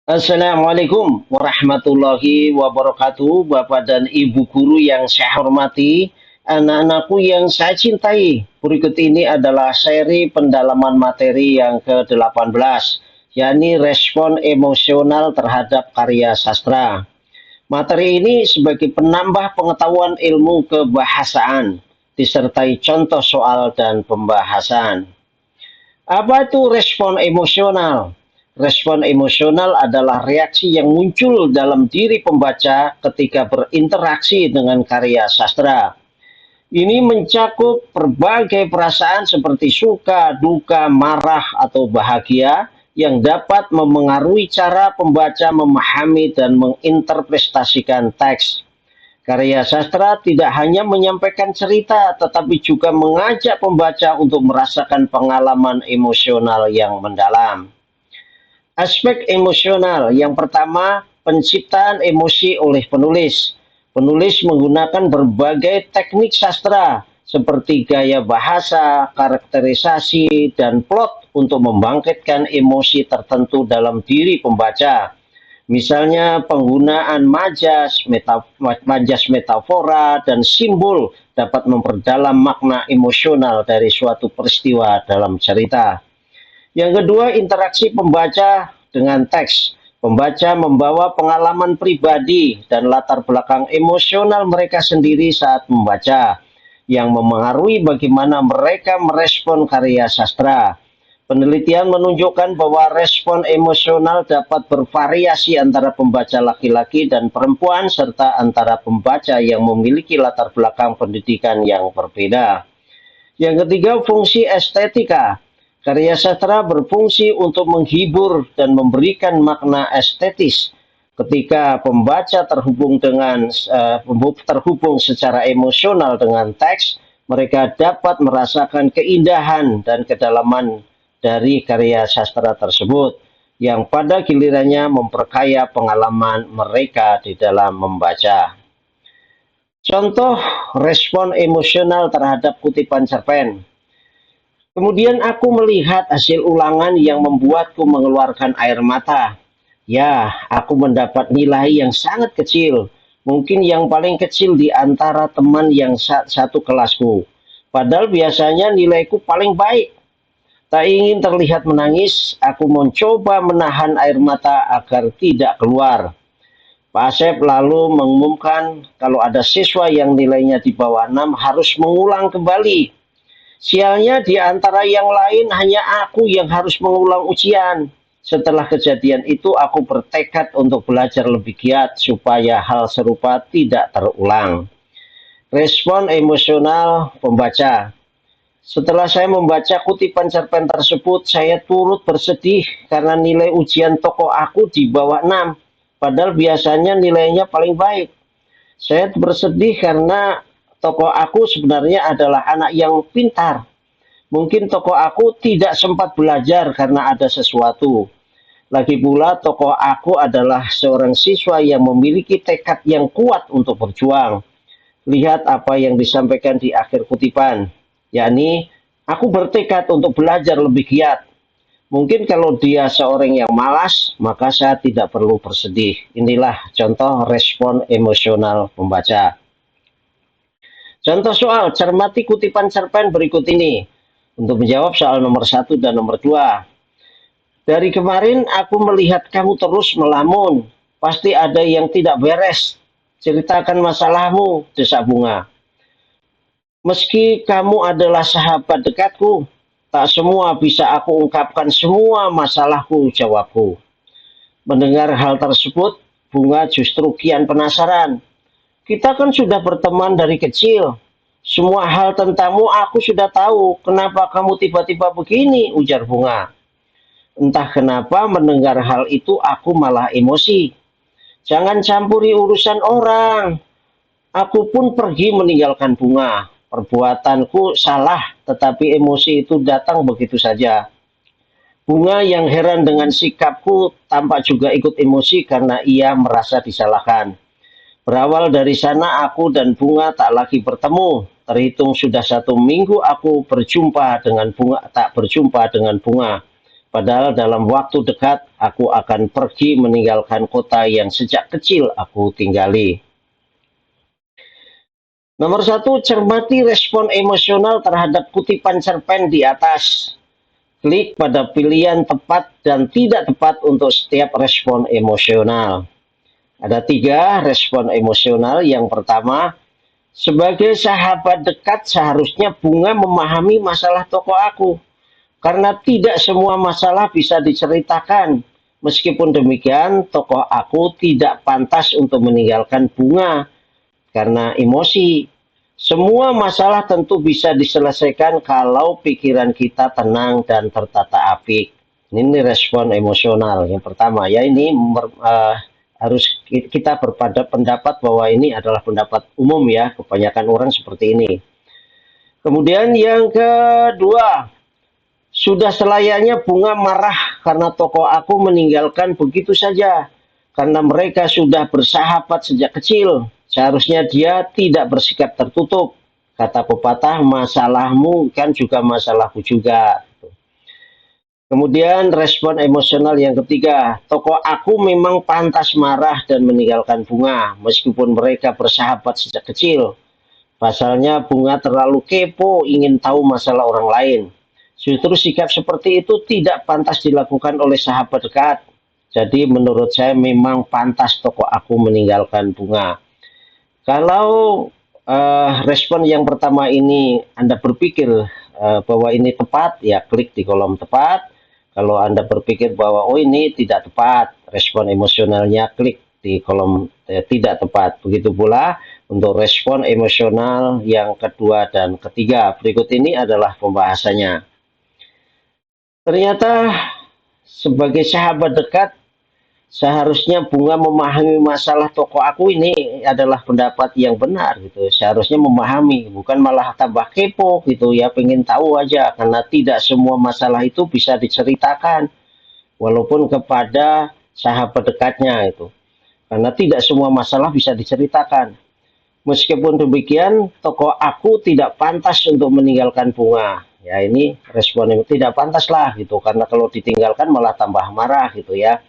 Assalamualaikum warahmatullahi wabarakatuh, Bapak dan Ibu guru yang saya hormati, anak-anakku yang saya cintai. Berikut ini adalah seri pendalaman materi yang ke-18, yakni respon emosional terhadap karya sastra. Materi ini sebagai penambah pengetahuan ilmu kebahasaan, disertai contoh soal dan pembahasan. Apa itu respon emosional? Respon emosional adalah reaksi yang muncul dalam diri pembaca ketika berinteraksi dengan karya sastra. Ini mencakup berbagai perasaan seperti suka, duka, marah, atau bahagia yang dapat memengaruhi cara pembaca memahami dan menginterpretasikan teks. Karya sastra tidak hanya menyampaikan cerita, tetapi juga mengajak pembaca untuk merasakan pengalaman emosional yang mendalam. Aspek emosional yang pertama, penciptaan emosi oleh penulis. Penulis menggunakan berbagai teknik sastra seperti gaya bahasa, karakterisasi, dan plot untuk membangkitkan emosi tertentu dalam diri pembaca. Misalnya penggunaan majas metafora, dan simbol dapat memperdalam makna emosional dari suatu peristiwa dalam cerita. Yang kedua, interaksi pembaca dengan teks. Pembaca membawa pengalaman pribadi dan latar belakang emosional mereka sendiri saat membaca, yang memengaruhi bagaimana mereka merespon karya sastra. Penelitian menunjukkan bahwa respon emosional dapat bervariasi antara pembaca laki-laki dan perempuan, serta antara pembaca yang memiliki latar belakang pendidikan yang berbeda. Yang ketiga, fungsi estetika. Karya sastra berfungsi untuk menghibur dan memberikan makna estetis. Ketika pembaca terhubung secara emosional dengan teks, mereka dapat merasakan keindahan dan kedalaman dari karya sastra tersebut, yang pada gilirannya memperkaya pengalaman mereka di dalam membaca. Contoh respon emosional terhadap kutipan cerpen. Kemudian aku melihat hasil ulangan yang membuatku mengeluarkan air mata. Ya, aku mendapat nilai yang sangat kecil, mungkin yang paling kecil di antara teman yang satu kelasku. Padahal biasanya nilaiku paling baik. Tak ingin terlihat menangis, aku mencoba menahan air mata agar tidak keluar. Pak Asep lalu mengumumkan kalau ada siswa yang nilainya di bawah 6 harus mengulang kembali. Sialnya di antara yang lain hanya aku yang harus mengulang ujian. Setelah kejadian itu aku bertekad untuk belajar lebih giat supaya hal serupa tidak terulang. Respon emosional pembaca. Setelah saya membaca kutipan cerpen tersebut, saya turut bersedih karena nilai ujian tokoh aku di bawah 6. Padahal biasanya nilainya paling baik. Saya bersedih karena tokoh aku sebenarnya adalah anak yang pintar. Mungkin tokoh aku tidak sempat belajar karena ada sesuatu. Lagi pula tokoh aku adalah seorang siswa yang memiliki tekad yang kuat untuk berjuang. Lihat apa yang disampaikan di akhir kutipan, yakni aku bertekad untuk belajar lebih giat. Mungkin kalau dia seorang yang malas, maka saya tidak perlu bersedih. Inilah contoh respon emosional pembaca. Contoh soal, cermati kutipan cerpen berikut ini. Untuk menjawab soal nomor 1 dan nomor 2. Dari kemarin aku melihat kamu terus melamun. Pasti ada yang tidak beres. Ceritakan masalahmu, desak Bunga. Meski kamu adalah sahabat dekatku, tak semua bisa aku ungkapkan semua masalahku, jawabku. Mendengar hal tersebut, Bunga justru kian penasaran. Kita kan sudah berteman dari kecil. Semua hal tentangmu aku sudah tahu. Kenapa kamu tiba-tiba begini? Ujar Bunga. Entah kenapa mendengar hal itu aku malah emosi. Jangan campuri urusan orang. Aku pun pergi meninggalkan Bunga. Perbuatanku salah, tetapi emosi itu datang begitu saja. Bunga yang heran dengan sikapku tampak juga ikut emosi karena ia merasa disalahkan. Berawal dari sana aku dan Bunga tak lagi bertemu. Terhitung sudah 1 minggu aku tak berjumpa dengan Bunga. Padahal dalam waktu dekat aku akan pergi meninggalkan kota yang sejak kecil aku tinggali. Nomor satu, cermati respon emosional terhadap kutipan cerpen di atas. Klik pada pilihan tepat dan tidak tepat untuk setiap respon emosional. Ada 3 respon emosional. Yang pertama, sebagai sahabat dekat seharusnya Bunga memahami masalah tokoh aku. Karena tidak semua masalah bisa diceritakan. Meskipun demikian, tokoh aku tidak pantas untuk meninggalkan Bunga karena emosi. Semua masalah tentu bisa diselesaikan kalau pikiran kita tenang dan tertata apik. Ini respon emosional yang pertama. Ya, ini harus kita berpada pendapat bahwa ini adalah pendapat umum ya. Kebanyakan orang seperti ini. Kemudian yang kedua, sudah selayaknya Bunga marah karena tokoh aku meninggalkan begitu saja. Karena mereka sudah bersahabat sejak kecil. Seharusnya dia tidak bersikap tertutup. Kata pepatah, masalahmu kan juga masalahku juga. Kemudian respon emosional yang ketiga, tokoh aku memang pantas marah dan meninggalkan Bunga, meskipun mereka bersahabat sejak kecil. Pasalnya Bunga terlalu kepo, ingin tahu masalah orang lain. Justru sikap seperti itu tidak pantas dilakukan oleh sahabat dekat. Jadi menurut saya memang pantas tokoh aku meninggalkan Bunga. Kalau respon yang pertama ini Anda berpikir bahwa ini tepat, ya klik di kolom tepat. Kalau Anda berpikir bahwa oh ini tidak tepat, respon emosionalnya klik di kolom tidak tepat. Begitu pula untuk respon emosional yang kedua dan ketiga. Berikut ini adalah pembahasannya. Ternyata sebagai sahabat dekat, seharusnya Bunga memahami masalah tokoh aku ini adalah pendapat yang benar gitu. Seharusnya memahami, bukan malah tambah kepo gitu ya, pengen tahu aja karena tidak semua masalah itu bisa diceritakan walaupun kepada sahabat dekatnya itu. Karena tidak semua masalah bisa diceritakan. Meskipun demikian, tokoh aku tidak pantas untuk meninggalkan Bunga. Ya ini respon yang tidak pantas lah gitu. Karena kalau ditinggalkan malah tambah marah gitu ya.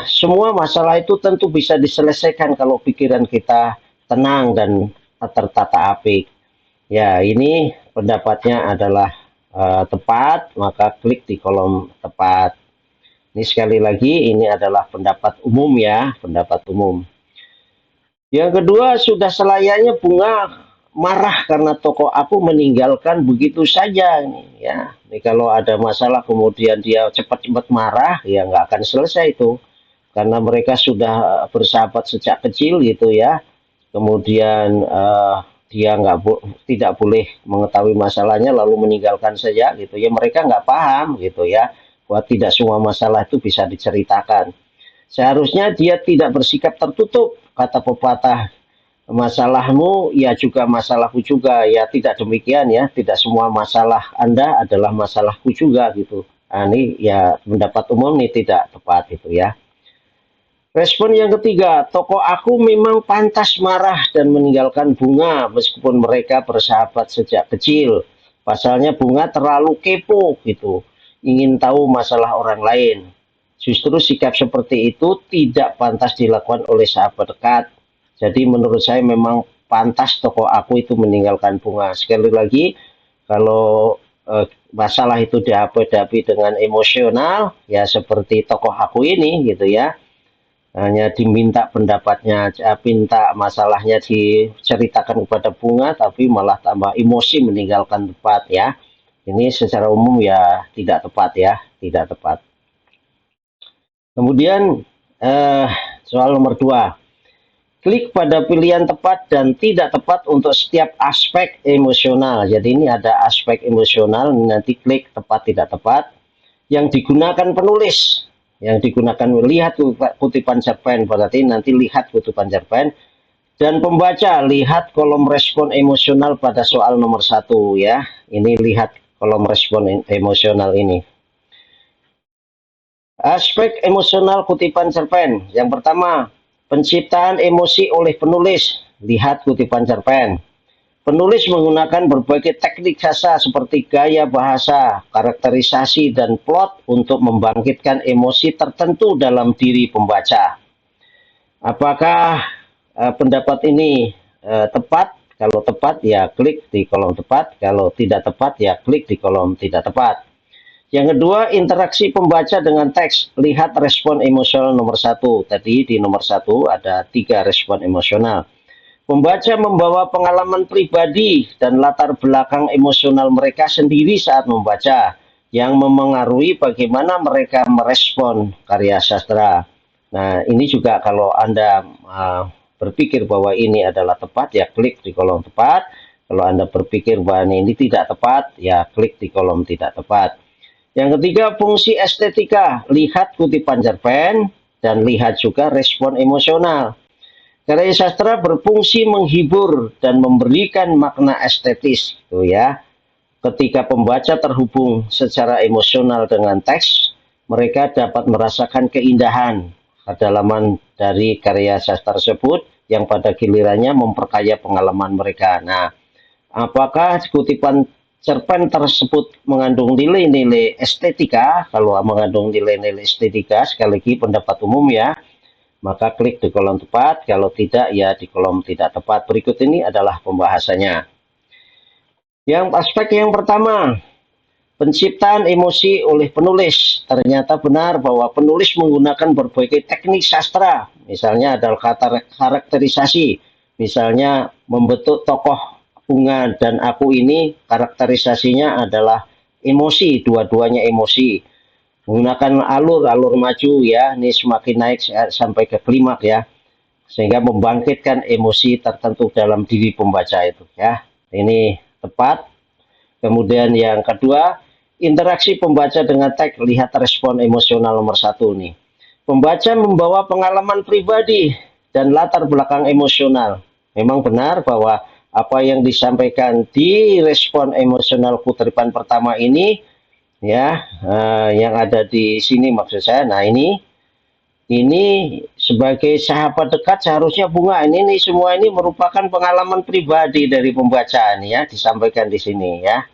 Semua masalah itu tentu bisa diselesaikan kalau pikiran kita tenang dan tertata apik. Ya, ini pendapatnya adalah tepat, maka klik di kolom tepat. Ini sekali lagi, ini adalah pendapat umum ya, pendapat umum. Yang kedua, sudah selayaknya Bunga marah karena tokoh aku meninggalkan begitu saja. Ya, ini kalau ada masalah kemudian dia cepat-cepat marah, ya nggak akan selesai itu. Karena mereka sudah bersahabat sejak kecil gitu ya. Kemudian dia tidak boleh mengetahui masalahnya lalu meninggalkan saja gitu ya. Mereka nggak paham gitu ya bahwa tidak semua masalah itu bisa diceritakan. Seharusnya dia tidak bersikap tertutup, kata pepatah. Masalahmu ya juga masalahku juga, ya tidak demikian ya, tidak semua masalah Anda adalah masalahku juga gitu. Nah, ini ya pendapat umum ini tidak tepat itu ya. Respon yang ketiga, tokoh aku memang pantas marah dan meninggalkan Bunga meskipun mereka bersahabat sejak kecil. Pasalnya Bunga terlalu kepo gitu, ingin tahu masalah orang lain. Justru sikap seperti itu tidak pantas dilakukan oleh sahabat dekat. Jadi menurut saya memang pantas tokoh aku itu meninggalkan Bunga. Sekali lagi, kalau masalah itu dihadapi dengan emosional, ya seperti tokoh aku ini gitu ya, hanya diminta pendapatnya, minta masalahnya diceritakan kepada Bunga, tapi malah tambah emosi meninggalkan tempat ya. Ini secara umum ya tidak tepat ya, tidak tepat. Kemudian soal nomor 2, klik pada pilihan tepat dan tidak tepat untuk setiap aspek emosional. Jadi ini ada aspek emosional, nanti klik tepat tidak tepat. Yang digunakan penulis, yang digunakan lihat kutipan cerpen, berarti nanti lihat kutipan cerpen. Dan pembaca, lihat kolom respon emosional pada soal nomor 1 ya. Ini lihat kolom respon emosional ini. Aspek emosional kutipan cerpen. Yang pertama, penciptaan emosi oleh penulis. Lihat kutipan cerpen. Penulis menggunakan berbagai teknik sastra seperti gaya bahasa, karakterisasi, dan plot untuk membangkitkan emosi tertentu dalam diri pembaca. Apakah pendapat ini tepat? Kalau tepat ya klik di kolom tepat, kalau tidak tepat ya klik di kolom tidak tepat. Yang kedua, interaksi pembaca dengan teks. Lihat respon emosional nomor 1. Tadi di nomor 1 ada 3 respon emosional. Pembaca membawa pengalaman pribadi dan latar belakang emosional mereka sendiri saat membaca, yang memengaruhi bagaimana mereka merespon karya sastra. Nah, ini juga kalau Anda berpikir bahwa ini adalah tepat, ya klik di kolom tepat. Kalau Anda berpikir bahwa ini tidak tepat, ya klik di kolom tidak tepat. Yang ketiga, fungsi estetika. Lihat kutipan cerpen dan lihat juga respon emosional. Karya sastra berfungsi menghibur dan memberikan makna estetis, gitu ya. Ketika pembaca terhubung secara emosional dengan teks, mereka dapat merasakan keindahan kedalaman dari karya sastra tersebut yang pada gilirannya memperkaya pengalaman mereka. Nah, apakah kutipan cerpen tersebut mengandung nilai-nilai estetika? Kalau mengandung nilai-nilai estetika, sekali lagi pendapat umum ya, maka klik di kolom tepat, kalau tidak ya di kolom tidak tepat. Berikut ini adalah pembahasannya. Yang aspek yang pertama, penciptaan emosi oleh penulis. Ternyata benar bahwa penulis menggunakan berbagai teknik sastra, misalnya adalah karakterisasi, misalnya membentuk tokoh Bunga dan Aku ini karakterisasinya adalah emosi, dua-duanya emosi. Menggunakan alur maju ya, ini semakin naik sampai ke klimak ya, sehingga membangkitkan emosi tertentu dalam diri pembaca itu ya. Ini tepat. Kemudian yang kedua, interaksi pembaca dengan teks. Lihat respon emosional nomor 1 nih. Pembaca membawa pengalaman pribadi dan latar belakang emosional. Memang benar bahwa apa yang disampaikan di respon emosional kutipan pertama ini ya, yang ada di sini maksud saya. Nah, ini sebagai sahabat dekat seharusnya Bunga ini semua ini merupakan pengalaman pribadi dari pembaca nih ya, disampaikan di sini ya.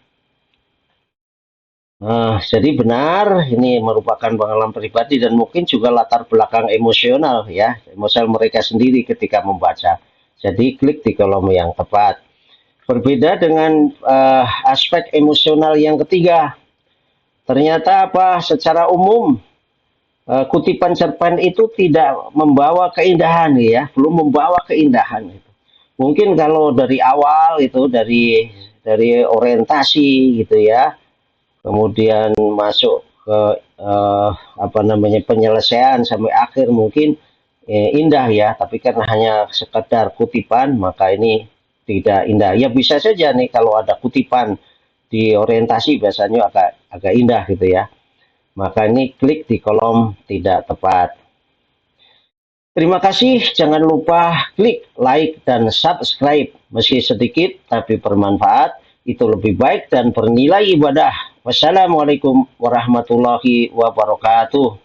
Jadi benar ini merupakan pengalaman pribadi dan mungkin juga latar belakang emosional ya, emosional mereka sendiri ketika membaca. Jadi klik di kolom yang tepat. Berbeda dengan aspek emosional yang ketiga. Ternyata secara umum kutipan cerpen itu tidak membawa keindahan ya, belum membawa keindahan itu. Mungkin kalau dari awal itu dari orientasi gitu ya, kemudian masuk ke penyelesaian sampai akhir mungkin indah ya, tapi kan hanya sekedar kutipan maka ini tidak indah. Ya bisa saja nih kalau ada kutipan di orientasi biasanya agak indah gitu ya. Maka ini klik di kolom tidak tepat. Terima kasih, jangan lupa klik like dan subscribe. Meski sedikit tapi bermanfaat, itu lebih baik dan bernilai ibadah. Wassalamualaikum warahmatullahi wabarakatuh.